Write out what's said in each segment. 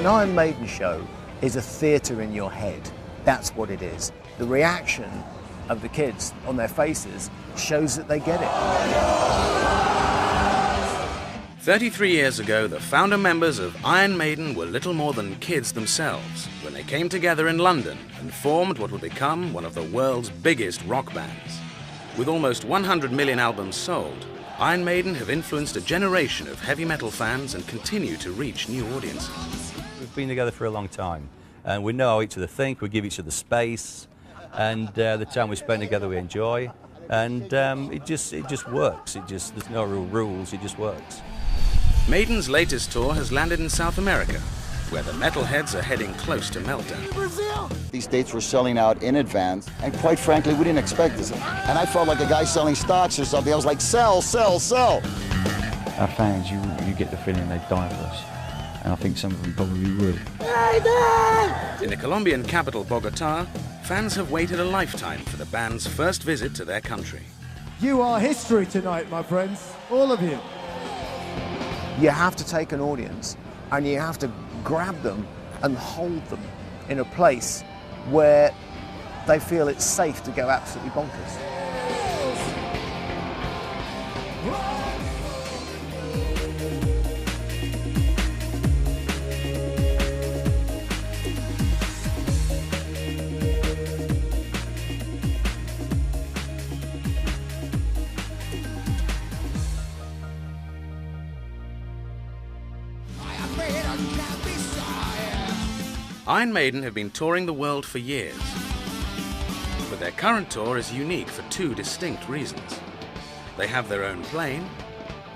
An Iron Maiden show is a theatre in your head. That's what it is. The reaction of the kids on their faces shows that they get it. 33 years ago, the founder members of Iron Maiden were little more than kids themselves when they came together in London and formed what would become one of the world's biggest rock bands. With almost 100 million albums sold, Iron Maiden have influenced a generation of heavy metal fans and continue to reach new audiences. We've been together for a long time, and we know how each other think, we give each other space, and the time we spend together we enjoy, and it just works. There's no real rules, it just works. Maiden's latest tour has landed in South America, where the metalheads are heading close to meltdown. These dates were selling out in advance, and quite frankly, we didn't expect this. And I felt like a guy selling stocks or something. I was like, sell, sell, sell. Our fans, you get the feeling they'd die for us. And I think some of them probably would. In the Colombian capital, Bogotá, fans have waited a lifetime for the band's first visit to their country. You are history tonight, my friends, all of you. You have to take an audience and you have to grab them and hold them in a place where they feel it's safe to go absolutely bonkers. Iron Maiden have been touring the world for years, but their current tour is unique for two distinct reasons. They have their own plane,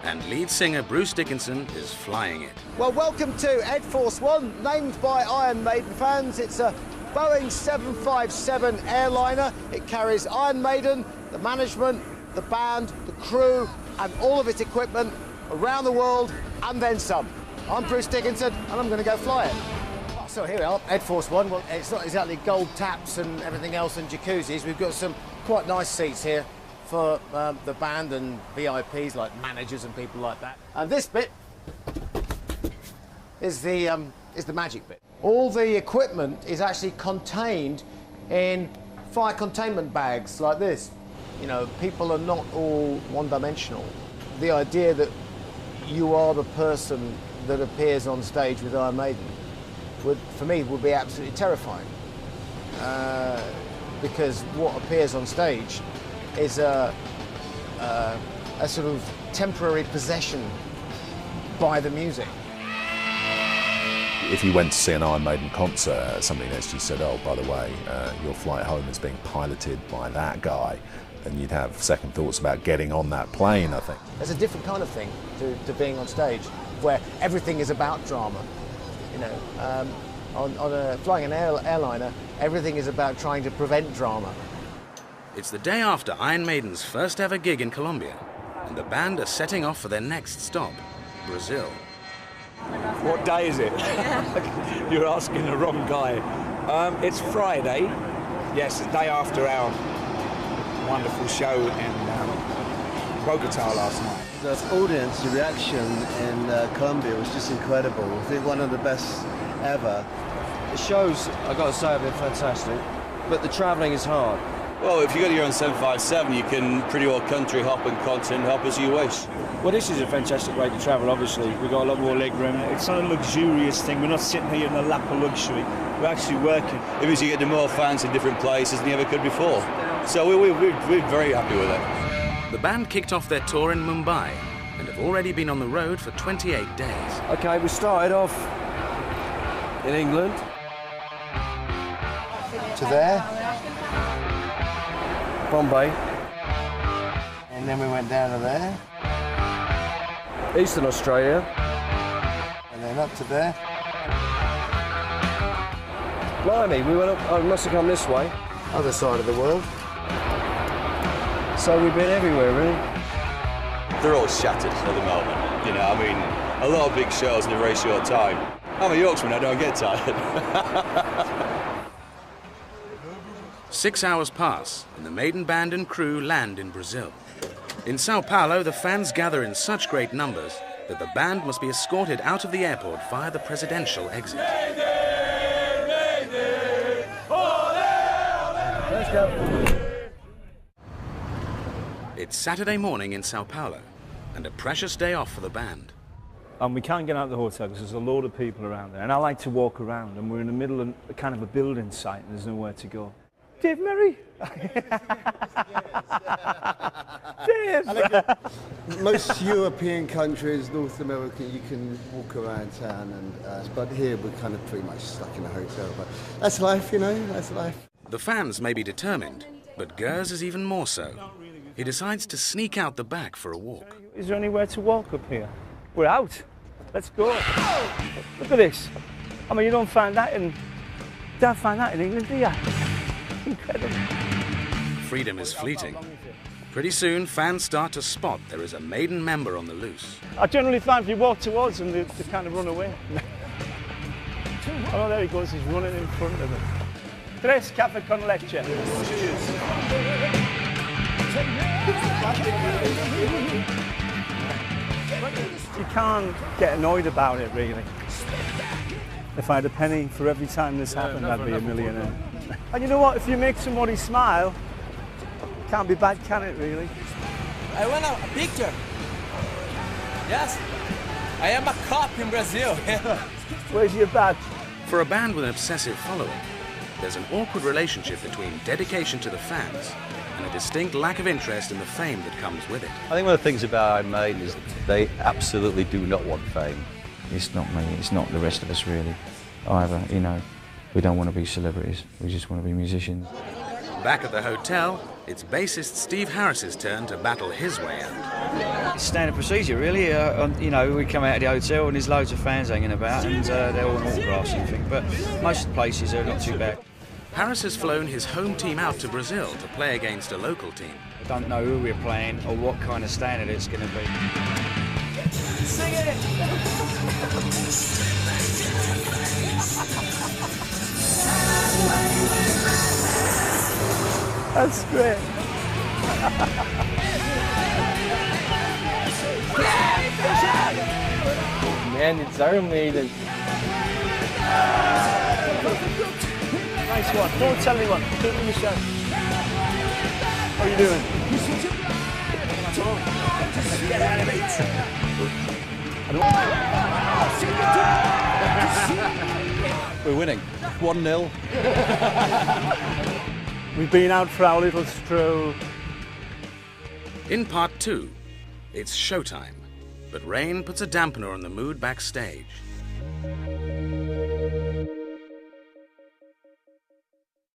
and lead singer Bruce Dickinson is flying it. Well, welcome to Ed Force One, named by Iron Maiden fans. It's a Boeing 757 airliner. It carries Iron Maiden, the management, the band, the crew, and all of its equipment around the world, and then some. I'm Bruce Dickinson, and I'm going to go fly it. So here we are, Ed Force One. Well, it's not exactly gold taps and everything else and jacuzzis. We've got some quite nice seats here for the band and VIPs like managers and people like that. And this bit is the magic bit. All the equipment is actually contained in fire containment bags like this. You know, people are not all one-dimensional. The idea that you are the person that appears on stage with Iron Maiden for me would be absolutely terrifying, because what appears on stage is a sort of temporary possession by the music. If you went to see an Iron Maiden concert, somebody actually said, oh, by the way, your flight home is being piloted by that guy, and you'd have second thoughts about getting on that plane, I think. There's a different kind of thing to being on stage, where everything is about drama. You know, flying an airliner, everything is about trying to prevent drama. It's the day after Iron Maiden's first ever gig in Colombia, and the band are setting off for their next stop, Brazil. What day is it? You're asking the wrong guy. It's Friday. Yes, the day after our wonderful show in Bogotá last night. The audience, the reaction in Colombia was just incredible. I think one of the best ever. The shows, I've got to say, have been fantastic, but the travelling is hard. Well, if you go to your own 757, you can pretty well country hop and continent hop as you wish. Well, this is a fantastic way to travel, obviously. We've got a lot more leg room. It's not a luxurious thing. We're not sitting here in a lap of luxury. We're actually working. It means you get to more fans in different places than you ever could before. So we're very happy with it. The band kicked off their tour in Mumbai and have already been on the road for 28 days. OK, we started off in England. To there. Bombay. And then we went down to there. Eastern Australia. And then up to there. Blimey, we went up, oh, we must have come this way. Other side of the world. So we've been everywhere, really. They're all shattered at the moment. You know, I mean, a lot of big shows in a very short time. I'm a Yorksman, I don't get tired. 6 hours pass, and the Maiden band and crew land in Brazil. In Sao Paulo, the fans gather in such great numbers that the band must be escorted out of the airport via the presidential exit. Let's go. It's Saturday morning in Sao Paulo, and a precious day off for the band. And we can't get out of the hotel because there's a load of people around there. And I like to walk around, and we're in the middle of a kind of a building site, and there's nowhere to go. Dave Merry! Dave! Most European countries, North America, you can walk around town, but here we're kind of pretty much stuck in a hotel. But that's life, you know, that's life. The fans may be determined, but Gers is even more so. He decides to sneak out the back for a walk. Is there anywhere to walk up here? We're out. Let's go. Look at this. I mean, you don't find that in England, do you? Incredible. Freedom is fleeting. Pretty soon, fans start to spot there is a maiden member on the loose. I generally find if you walk towards them, they kind of run away. Oh, there he goes. He's running in front of them. Tres caffè con leche. You can't get annoyed about it, really. If I had a penny for every time this happened, I'd be a millionaire. And you know what? If you make somebody smile, can't be bad, can it, really? I want a picture. Yes. I am a cop in Brazil. Where's your badge? For a band with an obsessive following, there's an awkward relationship between dedication to the fans and a distinct lack of interest in the fame that comes with it. I think one of the things about Iron Maiden is they absolutely do not want fame. It's not me, it's not the rest of us really, either, you know. We don't want to be celebrities, we just want to be musicians. Back at the hotel, it's bassist Steve Harris's turn to battle his way out. It's standard procedure, really. You know, we come out of the hotel and there's loads of fans hanging about, and they're all on autographs and everything. But most of the places are not too bad. Harris has flown his home team out to Brazil to play against a local team. I don't know who we're playing or what kind of standard it's going to be. Sing it! That's great. Man, it's Iron Maiden. Nice one. Don't tell anyone. Do it yourself. How are you doing? Get out of it! We're winning. 1-0. We've been out for our little stroll. In part 2, it's showtime, but rain puts a dampener on the mood backstage.